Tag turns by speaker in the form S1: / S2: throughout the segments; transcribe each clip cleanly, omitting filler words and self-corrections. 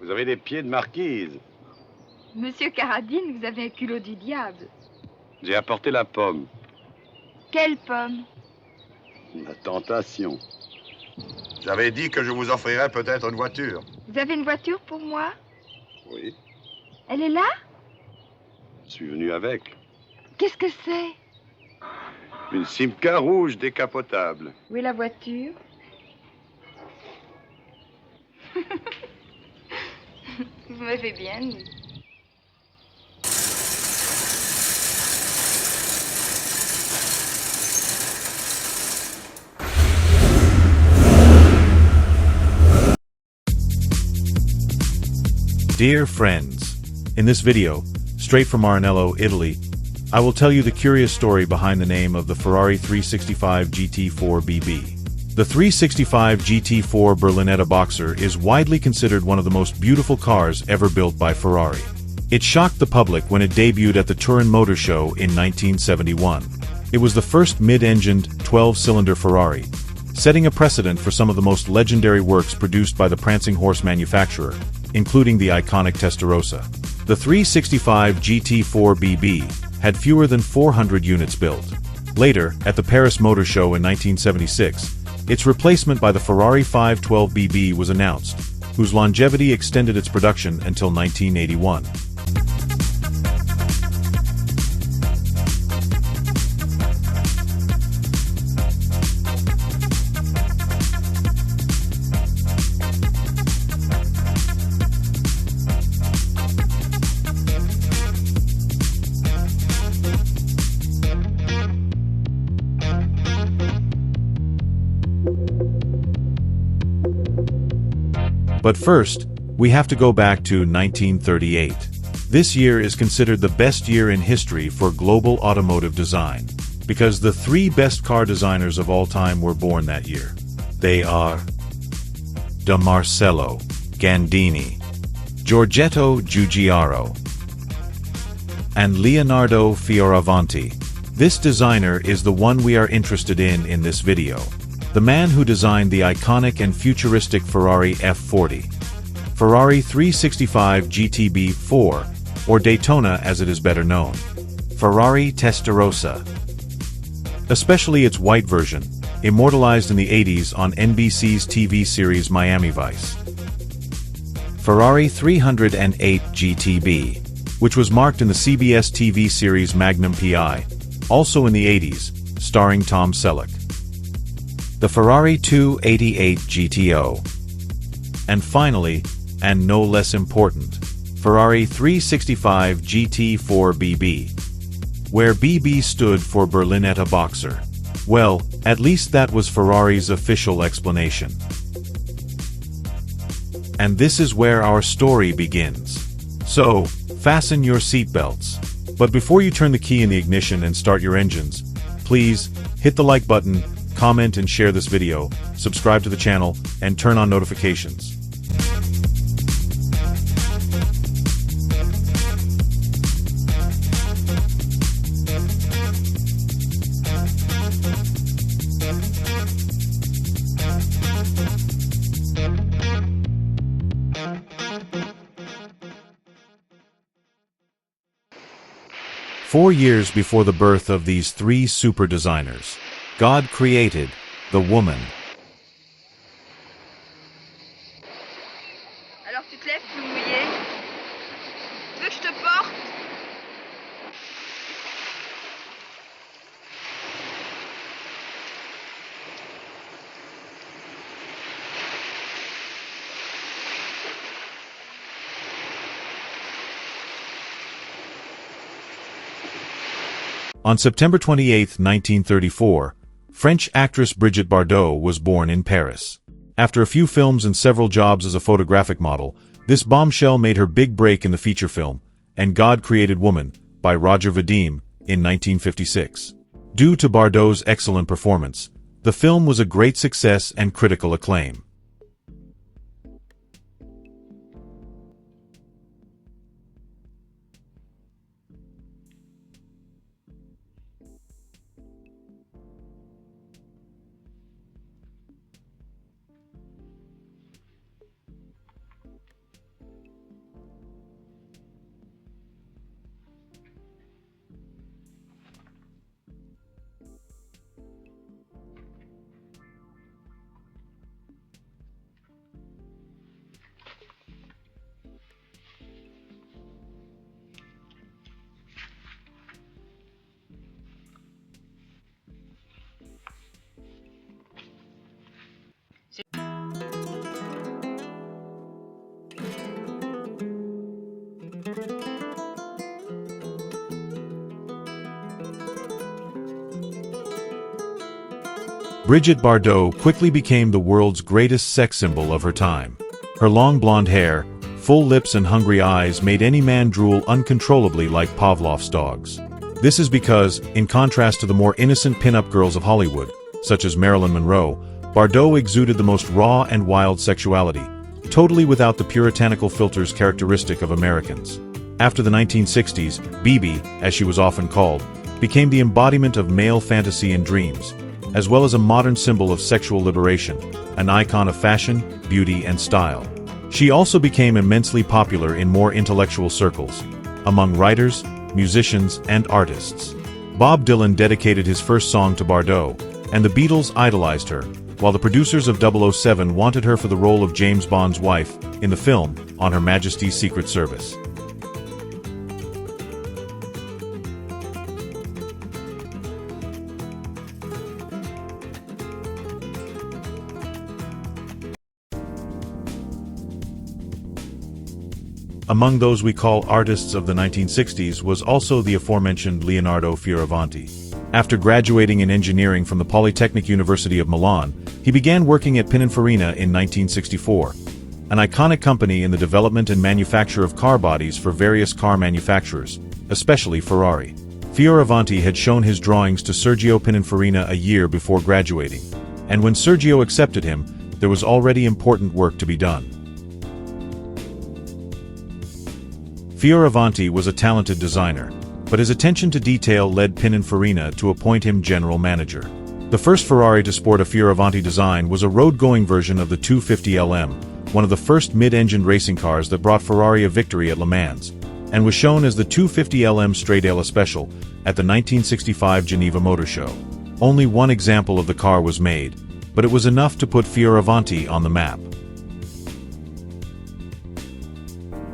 S1: Vous avez des pieds de marquise.
S2: Monsieur Carradine, vous avez un culot du diable.
S1: J'ai apporté la pomme.
S2: Quelle pomme?
S1: La tentation.
S3: J'avais dit que je vous offrirais peut-être une voiture.
S2: Vous avez une voiture pour moi?
S1: Oui,
S2: Elle est là?
S1: je suis venu avec.
S2: Qu'est-ce que c'est?
S1: Une Simca rouge décapotable.
S2: Où est la voiture? Vous m'avez bien mis.
S4: Dear friends, in this video, straight from Maranello, Italy, I will tell you the curious story behind the name of the Ferrari 365 GT4 BB. The 365 GT4 Berlinetta Boxer is widely considered one of the most beautiful cars ever built by Ferrari. It shocked the public when it debuted at the Turin Motor Show in 1971. It was the first mid-engined, 12-cylinder Ferrari, setting a precedent for some of the most legendary works produced by the prancing horse manufacturer, including the iconic Testarossa. The 365 GT4 BB had fewer than 400 units built. Later, at the Paris Motor Show in 1976, its replacement by the Ferrari 512 BB was announced, whose longevity extended its production until 1981. But first, we have to go back to 1938. This year is considered the best year in history for global automotive design, because the three best car designers of all time were born that year. They are Da Marcello Gandini, Giorgetto Giugiaro, and Leonardo Fioravanti. This designer is the one we are interested in this video. The man who designed the iconic and futuristic Ferrari F40, Ferrari 365 GTB4, or Daytona as it is better known, Ferrari Testarossa. Especially its white version, immortalized in the 80s on NBC's TV series Miami Vice. Ferrari 308 GTB, which was marked in the CBS TV series Magnum P.I., also in the 80s, starring Tom Selleck. The Ferrari 288 GTO. And finally, and no less important, Ferrari 365 GT4 BB, where BB stood for Berlinetta Boxer. Well, at least that was Ferrari's official explanation. And this is where our story begins. So, fasten your seatbelts. But before you turn the key in the ignition and start your engines, please hit the like button, comment and share this video, subscribe to the channel, and turn on notifications. Four years before the birth of these three super designers, God created the woman.
S2: Alors tu te lèves tout mouillé? Tu veux que je te porte?
S4: On September 28, 1934, French actress Brigitte Bardot was born in Paris. After a few films and several jobs as a photographic model, this bombshell made her big break in the feature film, And God Created Woman, by Roger Vadim, in 1956. Due to Bardot's excellent performance, the film was a great success and critical acclaim. Brigitte Bardot quickly became the world's greatest sex symbol of her time. Her long blonde hair, full lips and hungry eyes made any man drool uncontrollably like Pavlov's dogs. This is because, in contrast to the more innocent pin-up girls of Hollywood, such as Marilyn Monroe, Bardot exuded the most raw and wild sexuality, totally without the puritanical filters characteristic of Americans. After the 1960s, BB, as she was often called, became the embodiment of male fantasy and dreams, as well as a modern symbol of sexual liberation, an icon of fashion, beauty, and style. She also became immensely popular in more intellectual circles, among writers, musicians, and artists. Bob Dylan dedicated his first song to Bardot, and the Beatles idolized her, while the producers of 007 wanted her for the role of James Bond's wife in the film On Her Majesty's Secret Service. Among those we call artists of the 1960s was also the aforementioned Leonardo Fioravanti. After graduating in engineering from the Polytechnic University of Milan, he began working at Pininfarina in 1964, an iconic company in the development and manufacture of car bodies for various car manufacturers, especially Ferrari. Fioravanti had shown his drawings to Sergio Pininfarina a year before graduating, and when Sergio accepted him, there was already important work to be done. Fioravanti was a talented designer, but his attention to detail led Pininfarina to appoint him general manager. The first Ferrari to sport a Fioravanti design was a road-going version of the 250 LM, one of the first mid-engined racing cars that brought Ferrari a victory at Le Mans, and was shown as the 250 LM Stradale Special at the 1965 Geneva Motor Show. Only one example of the car was made, but it was enough to put Fioravanti on the map.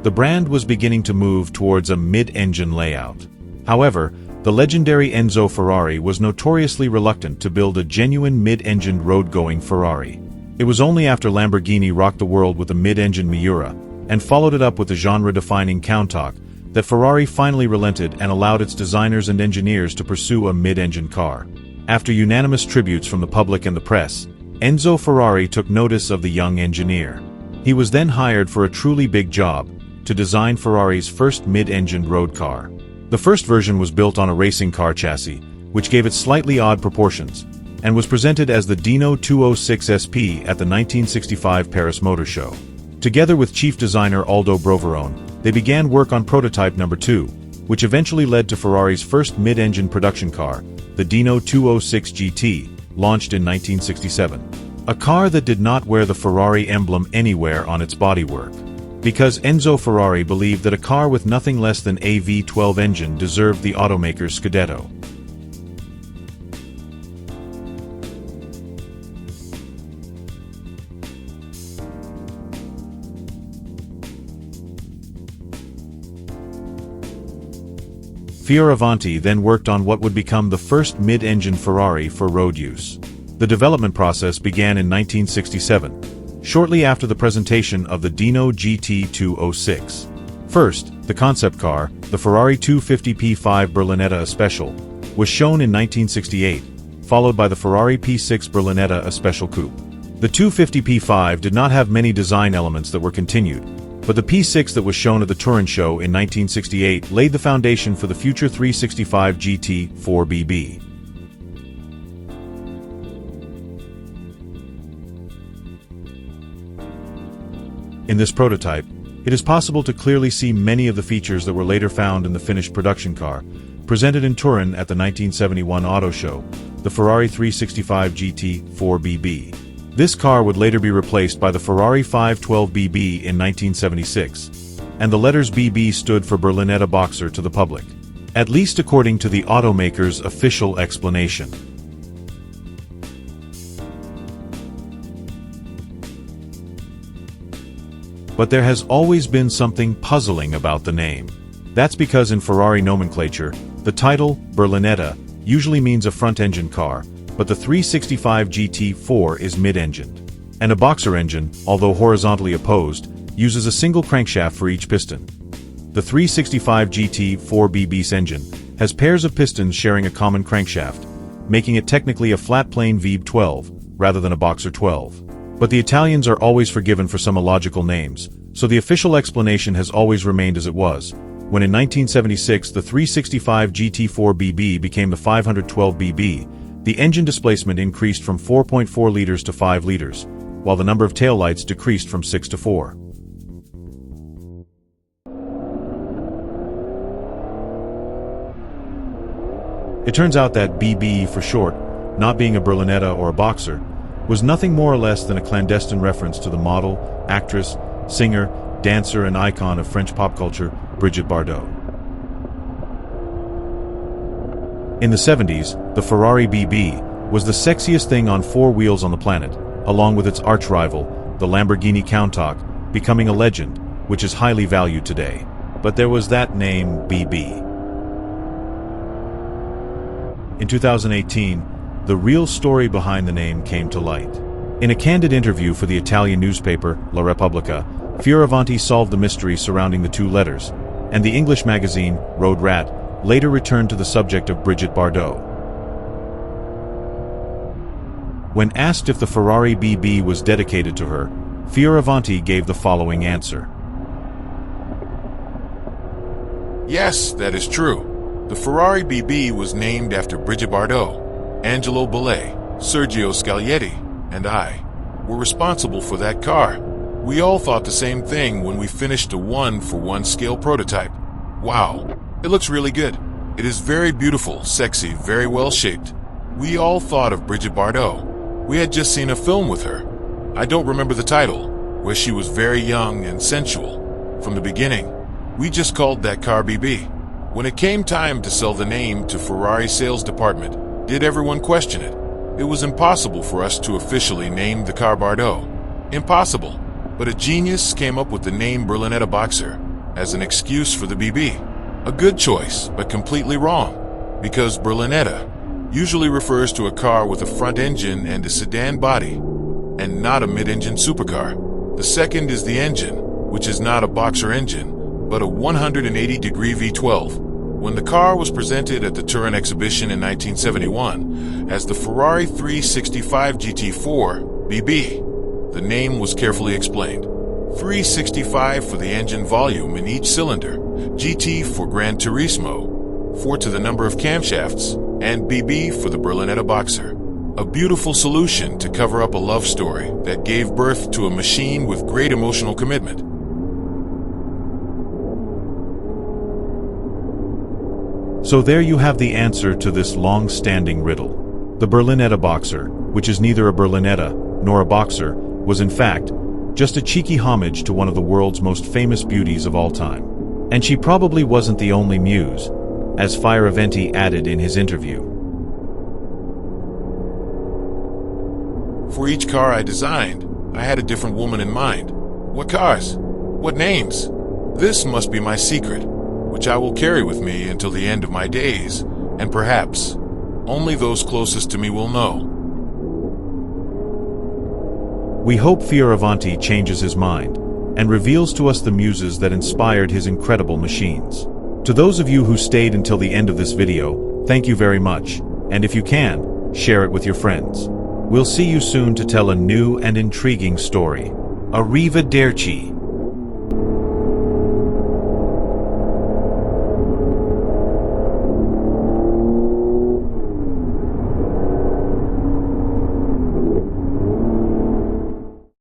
S4: The brand was beginning to move towards a mid-engine layout. However, the legendary Enzo Ferrari was notoriously reluctant to build a genuine mid-engined road-going Ferrari. It was only after Lamborghini rocked the world with a mid-engine Miura, and followed it up with the genre-defining Countach, that Ferrari finally relented and allowed its designers and engineers to pursue a mid-engine car. After unanimous tributes from the public and the press, Enzo Ferrari took notice of the young engineer. He was then hired for a truly big job, to design Ferrari's first mid-engined road car. The first version was built on a racing car chassis, which gave it slightly odd proportions, and was presented as the Dino 206 SP at the 1965 Paris Motor Show. Together with chief designer Aldo Broverone, they began work on prototype number 2, which eventually led to Ferrari's first mid-engine production car, the Dino 206 GT, launched in 1967. A car that did not wear the Ferrari emblem anywhere on its bodywork, because Enzo Ferrari believed that a car with nothing less than a V12 engine deserved the automaker's Scudetto. Fioravanti then worked on what would become the first mid-engine Ferrari for road use. The development process began in 1967, shortly after the presentation of the Dino GT206. First, the concept car, the Ferrari 250 P5 Berlinetta Special, was shown in 1968, followed by the Ferrari P6 Berlinetta Special Coupe. The 250 P5 did not have many design elements that were continued, but the P6 that was shown at the Turin Show in 1968 laid the foundation for the future 365 GT4 BB. In this prototype, it is possible to clearly see many of the features that were later found in the finished production car, presented in Turin at the 1971 Auto Show, the Ferrari 365 GT4 BB. This car would later be replaced by the Ferrari 512 BB in 1976, and the letters BB stood for Berlinetta Boxer to the public, at least according to the automaker's official explanation. But there has always been something puzzling about the name. That's because in Ferrari nomenclature, the title, Berlinetta, usually means a front-engine car, but the 365 GT4 is mid-engined. And a boxer engine, although horizontally opposed, uses a single crankshaft for each piston. The 365 GT4 BB's engine has pairs of pistons sharing a common crankshaft, making it technically a flat-plane VB12, rather than a Boxer 12. But the Italians are always forgiven for some illogical names, so the official explanation has always remained as it was, when in 1976 the 365 GT4 BB became the 512 BB, the engine displacement increased from 4.4 liters to 5 liters, while the number of taillights decreased from 6 to 4. It turns out that BB for short, not being a Berlinetta or a Boxer, was nothing more or less than a clandestine reference to the model, actress, singer, dancer and icon of French pop culture, Brigitte Bardot. In the 70s, the Ferrari BB was the sexiest thing on four wheels on the planet, along with its arch-rival, the Lamborghini Countach, becoming a legend, which is highly valued today. But there was that name, BB. In 2018, the real story behind the name came to light. In a candid interview for the Italian newspaper, La Repubblica, Fioravanti solved the mystery surrounding the two letters, and the English magazine, Road Rat, later returned to the subject of Brigitte Bardot. When asked if the Ferrari BB was dedicated to her, Fioravanti gave the following answer.
S5: Yes, that is true. The Ferrari BB was named after Brigitte Bardot. Angelo Bellet, Sergio Scaglietti, and I were responsible for that car. We all thought the same thing when we finished a 1-for-1 scale prototype. Wow, it looks really good. It is very beautiful, sexy, very well shaped. We all thought of Brigitte Bardot. We had just seen a film with her. I don't remember the title, where she was very young and sensual. From the beginning, we just called that car BB. When it came time to sell the name to Ferrari's sales department, did everyone question it? It was impossible for us to officially name the car Bardot. Impossible. But a genius came up with the name Berlinetta Boxer as an excuse for the BB. A good choice, but completely wrong. Because Berlinetta usually refers to a car with a front engine and a sedan body, and not a mid-engine supercar. The second is the engine, which is not a Boxer engine, but a 180-degree V12. When the car was presented at the Turin exhibition in 1971 as the Ferrari 365 GT4 BB, the name was carefully explained. 365 for the engine volume in each cylinder, GT for Gran Turismo, 4 to the number of camshafts, and BB for the Berlinetta Boxer. A beautiful solution to cover up a love story that gave birth to a machine with great emotional commitment.
S4: So there you have the answer to this long-standing riddle. The Berlinetta Boxer, which is neither a Berlinetta nor a Boxer, was in fact just a cheeky homage to one of the world's most famous beauties of all time. And she probably wasn't the only muse, as Fioravanti added in his interview.
S5: For each car I designed, I had a different woman in mind. What cars? What names? This must be my secret, which I will carry with me until the end of my days, and perhaps only those closest to me will know.
S4: We hope Fioravanti changes his mind and reveals to us the muses that inspired his incredible machines. To those of you who stayed until the end of this video, thank you very much, and if you can, share it with your friends. We'll see you soon to tell a new and intriguing story. Arrivederci.